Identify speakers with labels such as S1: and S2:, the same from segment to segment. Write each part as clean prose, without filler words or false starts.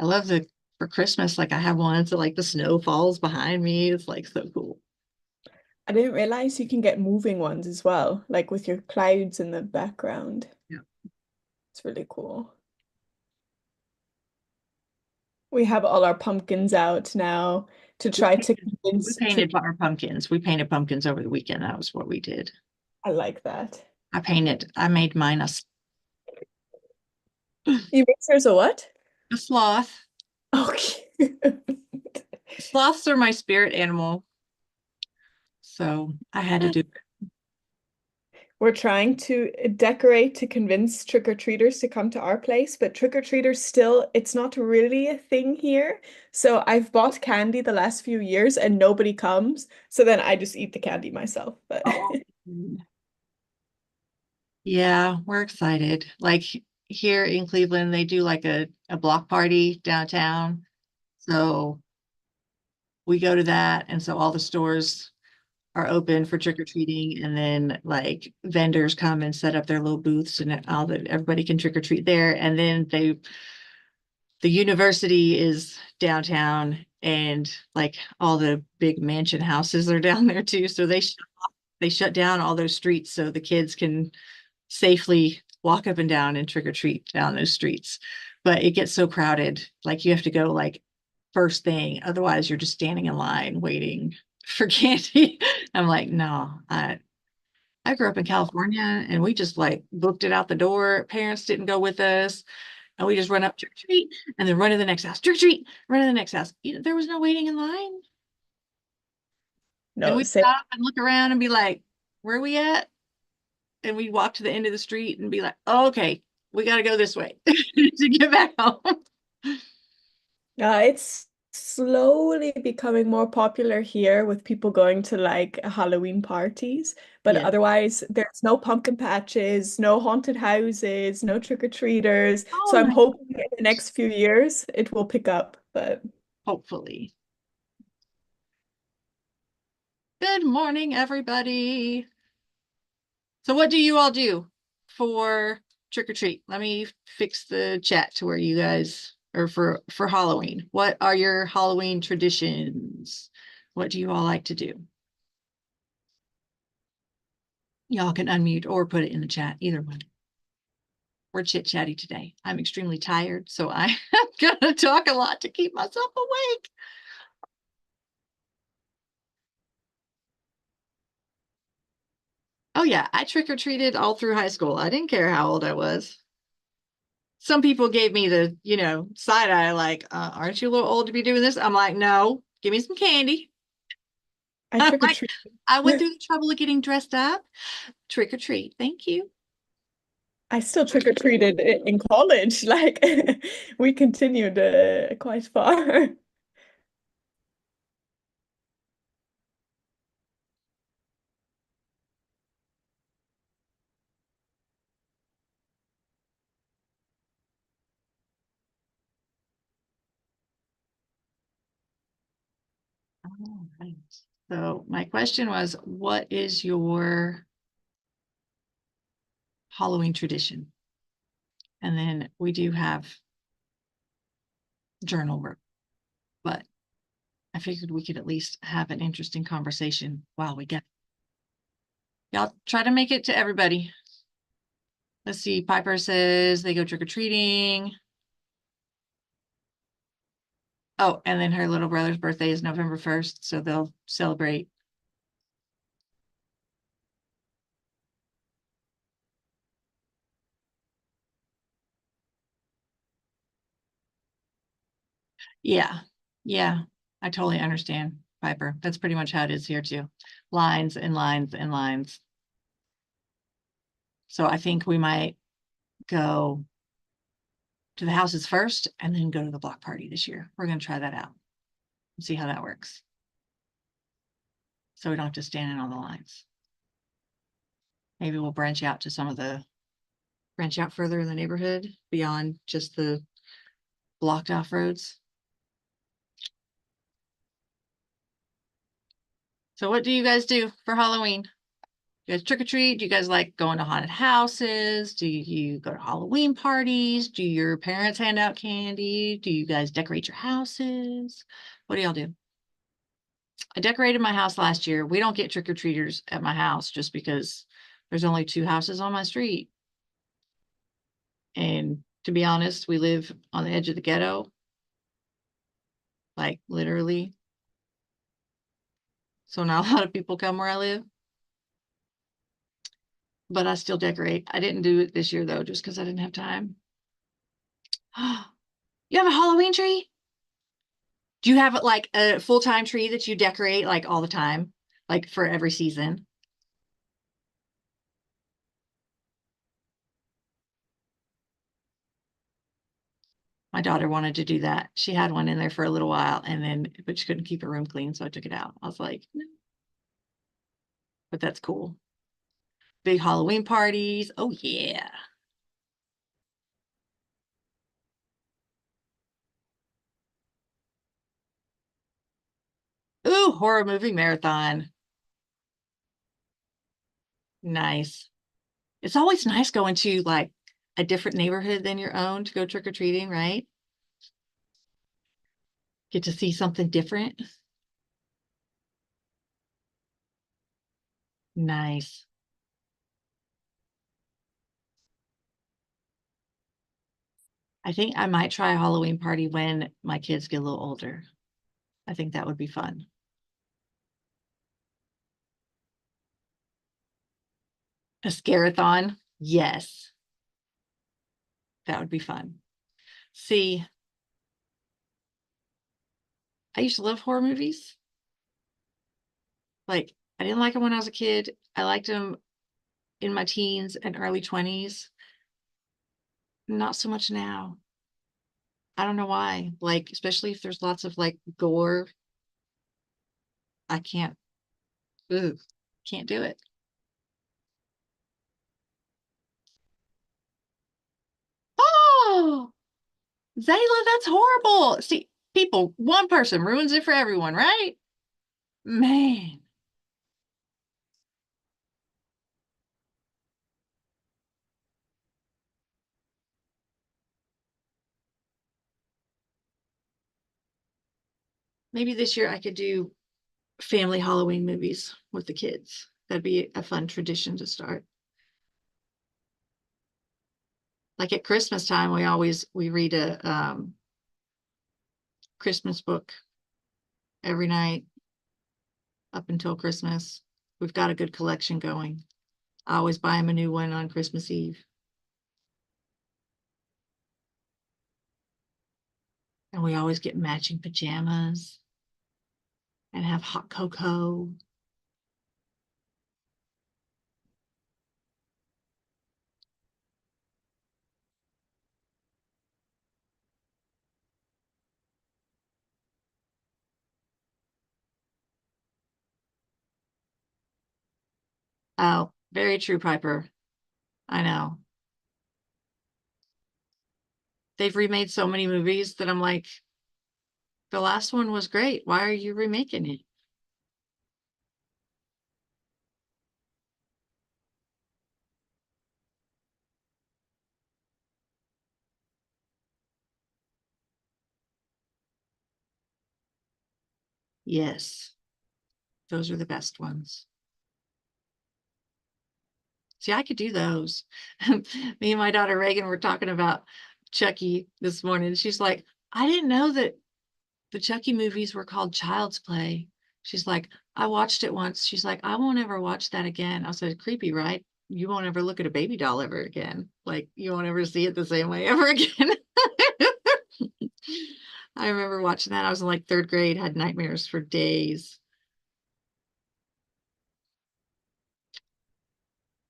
S1: I love for Christmas, like I have one so like the snow falls behind me. It's like so cool.
S2: I didn't realize you can get moving ones as well, like with your clouds in the background.
S1: Yeah.
S2: It's really cool. We have all our pumpkins out now to
S1: We
S2: try to
S1: we
S2: convince
S1: painted
S2: trick.
S1: our pumpkins. We painted pumpkins over the weekend. That was what we did.
S2: I like that.
S1: I made mine
S2: You make yours a what?
S1: a sloth.
S2: Okay.
S1: Sloths are my spirit animal. So I had to do it.
S2: We're trying to decorate to convince trick-or-treaters to come to our place, but trick-or-treaters still, it's not really a thing here. So I've bought candy the last few years and nobody comes. So then I just eat the candy myself. But
S1: Oh. Yeah, we're excited. Like here in Cleveland, they do like a block party downtown. So we go to that. And so all the stores are open for trick or treating. And then like vendors come and set up their little booths and everybody can trick or treat there. And then the university is downtown and like all the big mansion houses are down there too. So they shut down all those streets so the kids can safely walk up and down and trick or treat down those streets. But it gets so crowded, like you have to go like first thing, otherwise you're just standing in line waiting for candy. I'm like, no, I grew up in California and we just like booked it out the door. Parents didn't go with us. And we just run up trick or treat and then run to the next house, trick or treat, run to the next house. There was no waiting in line. And
S2: no,
S1: we'd
S2: same.
S1: stop and look around and be like, where are we at? And we'd walk to the end of the street and be like, oh, okay, we got to go this way to get back home.
S2: It's slowly becoming more popular here with people going to like Halloween parties. But
S1: Yeah.
S2: otherwise, there's no pumpkin patches, no haunted houses, no trick-or-treaters.
S1: Oh
S2: So I'm
S1: my
S2: hoping in the
S1: gosh.
S2: next few years it will pick up. But
S1: Hopefully. Good morning, everybody. So, what do you all do for trick or treat? Let me fix the chat to where you guys are for Halloween. What are your Halloween traditions? What do you all like to do? Y'all can unmute or put it in the chat, either one. We're chit chatty today. I'm extremely tired, so I'm gonna talk a lot to keep myself awake. Oh yeah, I trick or treated all through high school. I didn't care how old I was. Some people gave me the, side eye, like, aren't you a little old to be doing this? I'm like, no, give me some candy.
S2: I
S1: I'm
S2: trick or
S1: like,
S2: treat.
S1: I went through the trouble of getting dressed up. Trick or treat. Thank you.
S2: I still trick or treated in college. Like we continued quite far.
S1: All right. So my question was, what is your Halloween tradition? And then we do have journal work, but I figured we could at least have an interesting conversation while we get. Y'all try to make it to everybody. Let's see. Piper says they go trick or treating. Oh, and then her little brother's birthday is November 1st, so they'll celebrate. Yeah. Yeah. I totally understand, Piper. That's pretty much how it is here too. Lines and lines and lines. So I think we might go to the houses first and then go to the block party this year. We're going to try that out and see how that works. So we don't have to stand in all the lines. Maybe we'll branch out further in the neighborhood beyond just the blocked off roads. So what do you guys do for Halloween? You guys trick or treat? Do you guys like going to haunted houses? Do you go to Halloween parties? Do your parents hand out candy? Do you guys decorate your houses? What do y'all do? I decorated my house last year. We don't get trick or treaters at my house just because there's only two houses on my street. And to be honest, we live on the edge of the ghetto, like literally. So not a lot of people come where I live, but I still decorate. I didn't do it this year though, just because I didn't have time. You have a Halloween tree? Do you have like a full-time tree that you decorate like all the time, like for every season? My daughter wanted to do that. She had one in there for a little while and then, but she couldn't keep her room clean, so I took it out. I was like, no, but that's cool. Big Halloween parties. Oh yeah. Ooh, horror movie marathon. Nice. It's always nice going to like a different neighborhood than your own to go trick or treating, right? Get to see something different. Nice. I think I might try a Halloween party when my kids get a little older. I think that would be fun. A scarathon. Yes, that would be fun. See, I used to love horror movies. Like, I didn't like them when I was a kid. I liked them in my teens and early 20s. Not so much now. I don't know why. Like, especially if there's lots of like gore, I can't, ugh, can't do it. Oh, Zayla, that's horrible. See, people, one person ruins it for everyone, right? Man, maybe this year I could do family Halloween movies with the kids. That'd be a fun tradition to start. Like at Christmas time, we read a Christmas book every night up until Christmas. We've got a good collection going. I always buy them a new one on Christmas Eve. And we always get matching pajamas and have hot cocoa. Oh, very true, Piper. I know. They've remade so many movies that I'm like, the last one was great. Why are you remaking it? Yes, those are the best ones. See, I could do those. Me and my daughter Reagan were talking about Chucky this morning. She's like, I didn't know that the Chucky movies were called Child's Play. She's like, I watched it once. She's like, I won't ever watch that again. I said, creepy, right? You won't ever look at a baby doll ever again. Like, you won't ever see it the same way ever again. I remember watching that. I was in like third grade, had nightmares for days.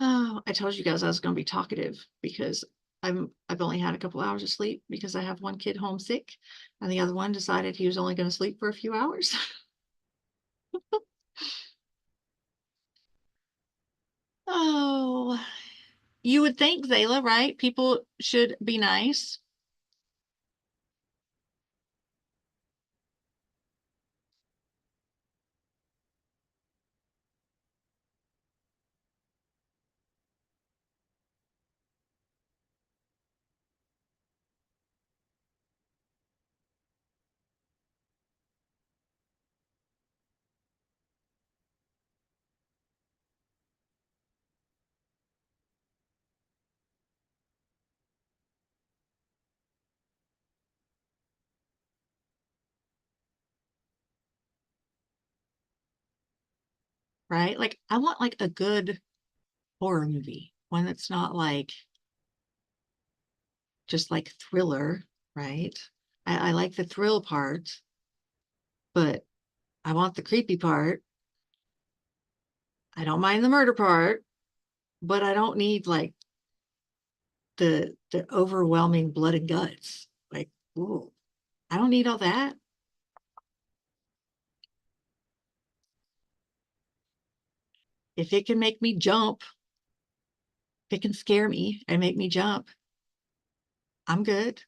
S1: Oh, I told you guys I was going to be talkative because I've only had a couple hours of sleep because I have one kid homesick and the other one decided he was only going to sleep for a few hours. Oh, you would think, Zayla, right? People should be nice. right? Like I want like a good horror movie, one that's not like just like thriller, right? I like the thrill part, but I want the creepy part. I don't mind the murder part, but I don't need like the overwhelming blood and guts. Like, ooh, I don't need all that. If it can make me jump, if it can scare me and make me jump, I'm good.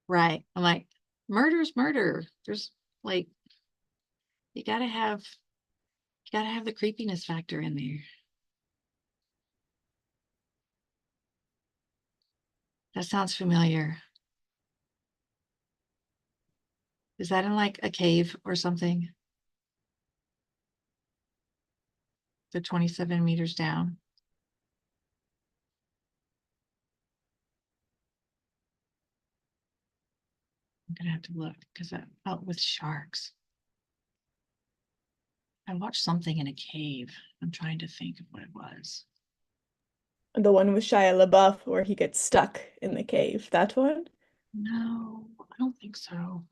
S1: Right. I'm like, murder's murder. There's like you gotta have the creepiness factor in there. That sounds familiar. Is that in like a cave or something? The 27 meters down. I'm gonna have to look because I out with sharks. I watched something in a cave. I'm trying to think of what it was.
S2: The one with Shia LaBeouf where he gets stuck in the cave. That one?
S1: No, I don't think so.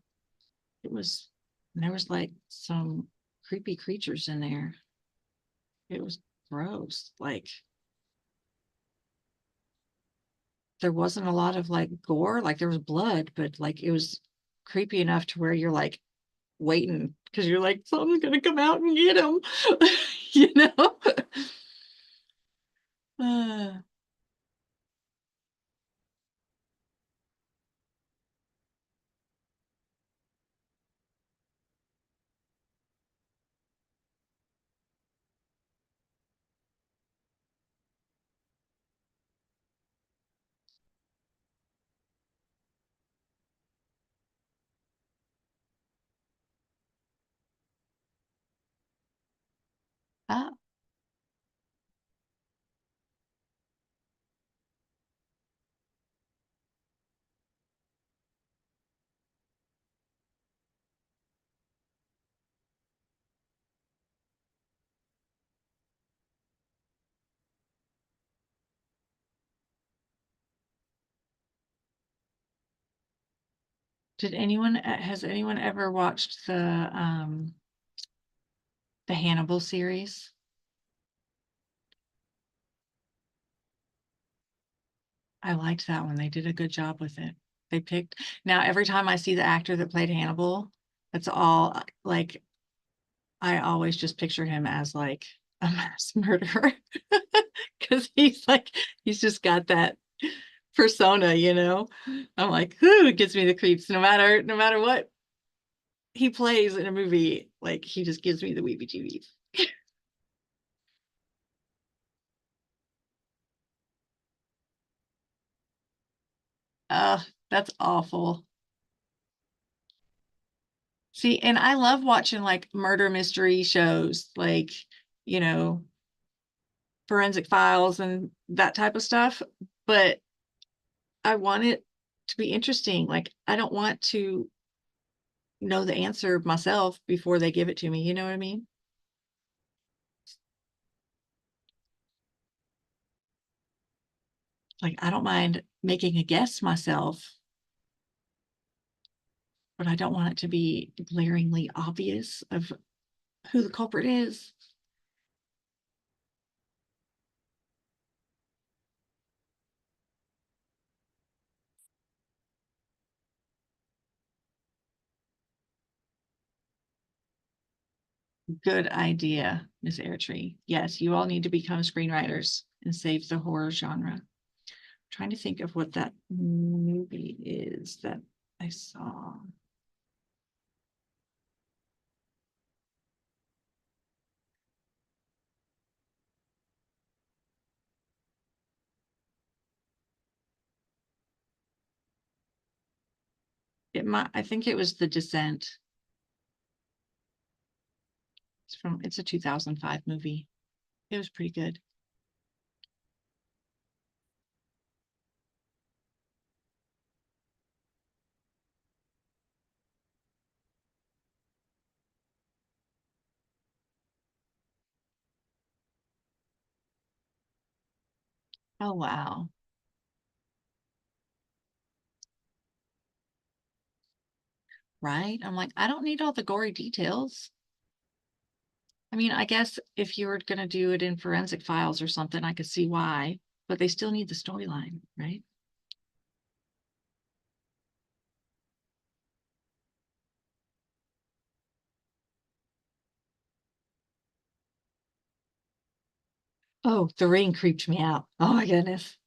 S1: It was, there was like some creepy creatures in there. It was gross. Like there wasn't a lot of like gore, like there was blood, but like it was creepy enough to where you're like waiting because you're like, something's gonna come out and get him, you know? Uh, uh, has anyone ever watched the Hannibal series? I liked that one. They did a good job with it. They picked, now every time I see the actor that played Hannibal, that's all like I always just picture him as like a mass murderer because he's like he's just got that persona, you know. I'm like, who it gives me the creeps no matter what he plays in a movie, like he just gives me the weebie-jeebies. That's awful. See, and I love watching like murder mystery shows, like, you know, Forensic Files and that type of stuff, but I want it to be interesting. Like, I don't want to know the answer myself before they give it to me. You know what I mean? Like, I don't mind making a guess myself, but I don't want it to be glaringly obvious of who the culprit is. Good idea, Miss Airtree. Yes, you all need to become screenwriters and save the horror genre. I'm trying to think of what that movie is that I saw. I think it was The Descent. It's a 2005 movie. It was pretty good. Oh, wow. Right? I'm like, I don't need all the gory details. I mean, I guess if you were going to do it in Forensic Files or something, I could see why, but they still need the storyline, right? Oh, The Ring creeped me out. Oh my goodness.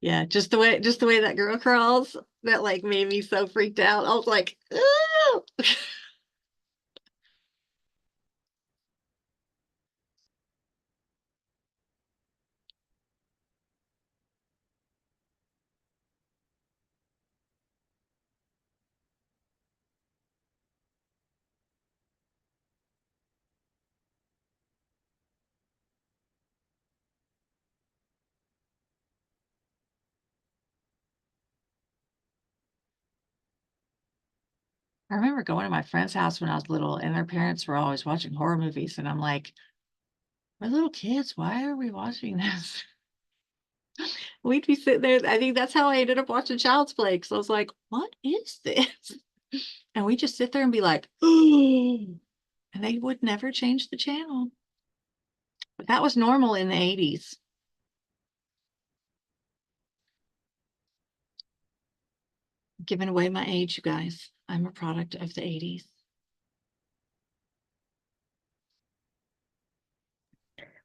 S1: Yeah, just the way that girl crawls, that like made me so freaked out. I was like, "Ooh!" I remember going to my friend's house when I was little, and their parents were always watching horror movies, and I'm like, we're little kids. Why are we watching this? We'd be sitting there. I think that's how I ended up watching Child's Play, because I was like, what is this? And we just sit there and be like, oh, and they would never change the channel. But that was normal in the 80s. Giving away my age, you guys. I'm a product of the 80s.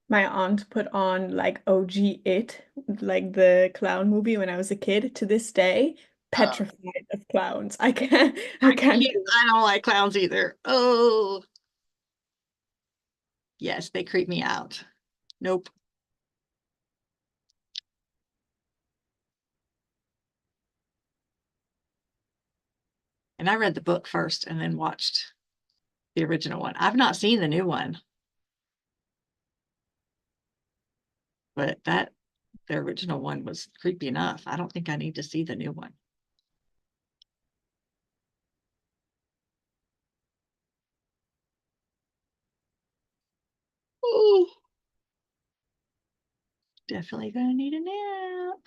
S2: My aunt put on like OG It, like the clown movie when I was a kid. To this day, petrified of clowns. I
S1: I
S2: can't
S1: can't, I don't like clowns either. Oh, yes, they creep me out. Nope. And I read the book first and then watched the original one. I've not seen the new one, but the original one was creepy enough. I don't think I need to see the new one. Oh, definitely gonna need a nap.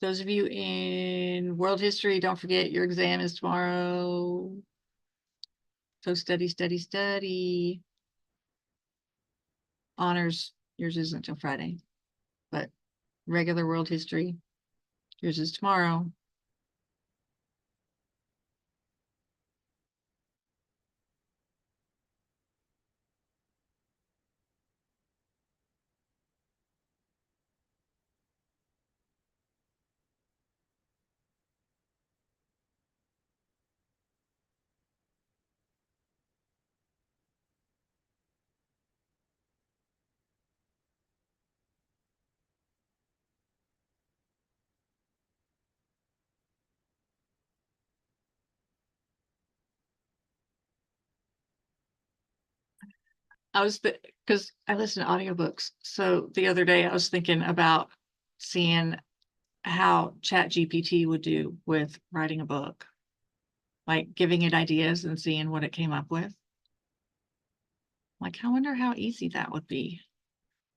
S1: Those of you in world history, don't forget your exam is tomorrow. So study, study, study. Honors, yours isn't until Friday, but regular world history, yours is tomorrow. I was because I listen to audiobooks. So the other day I was thinking about seeing how Chat GPT would do with writing a book, like giving it ideas and seeing what it came up with. Like, I wonder how easy that would be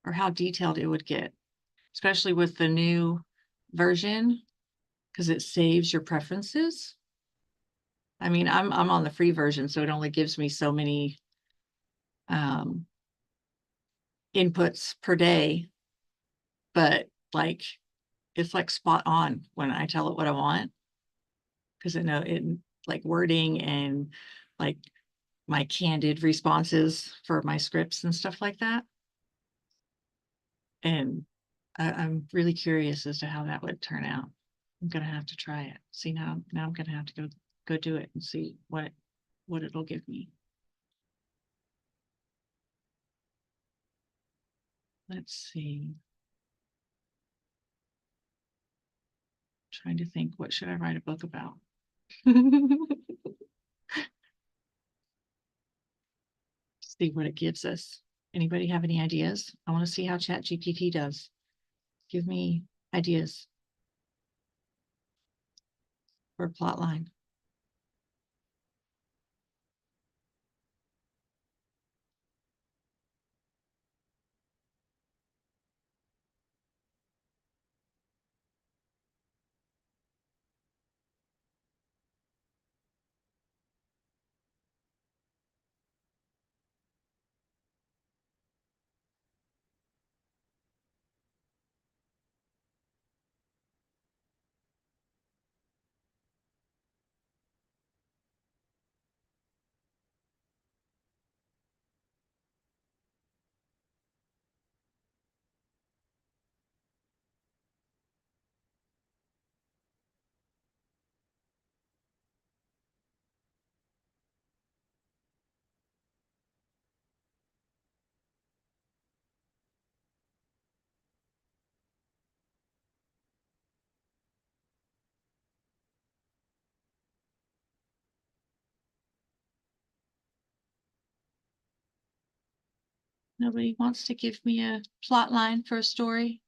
S1: or how detailed it would get, especially with the new version, because it saves your preferences. I mean, I'm on the free version, so it only gives me so many um inputs per day, but like it's like spot on when I tell it what I want because I know it like wording and like my candid responses for my scripts and stuff like that. And I'm really curious as to how that would turn out. I'm gonna have to try it. See now I'm gonna have to go do it and see what it'll give me. Let's see. Trying to think, what should I write a book about? See what it gives us. Anybody have any ideas? I want to see how Chat GPT does. Give me ideas for a plot line. Nobody wants to give me a plot line for a story.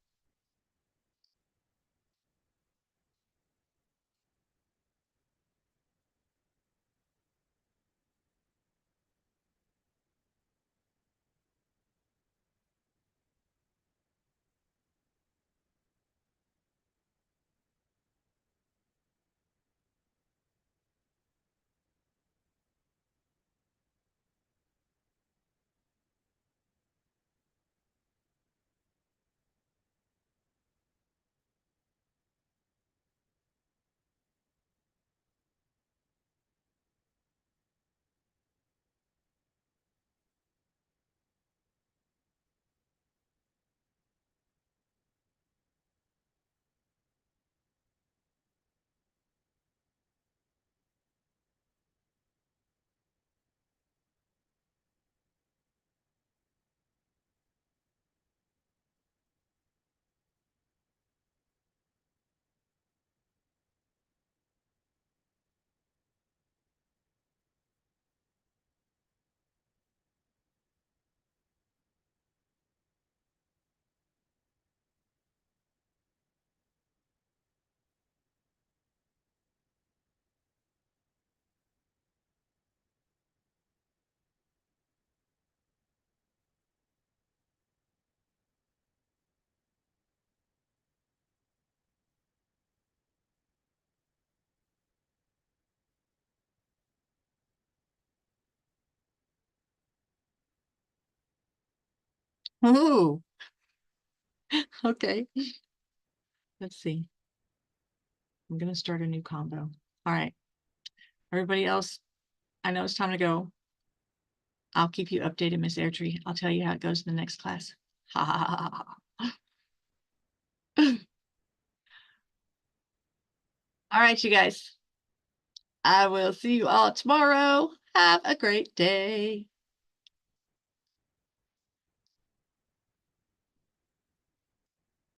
S1: Oh, okay. Let's see. I'm gonna start a new combo. All right. Everybody else, I know it's time to go. I'll keep you updated, Miss Airtree. I'll tell you how it goes in the next class. Ha ha ha ha. Ha. All right, you guys. I will see you all tomorrow. Have a great day.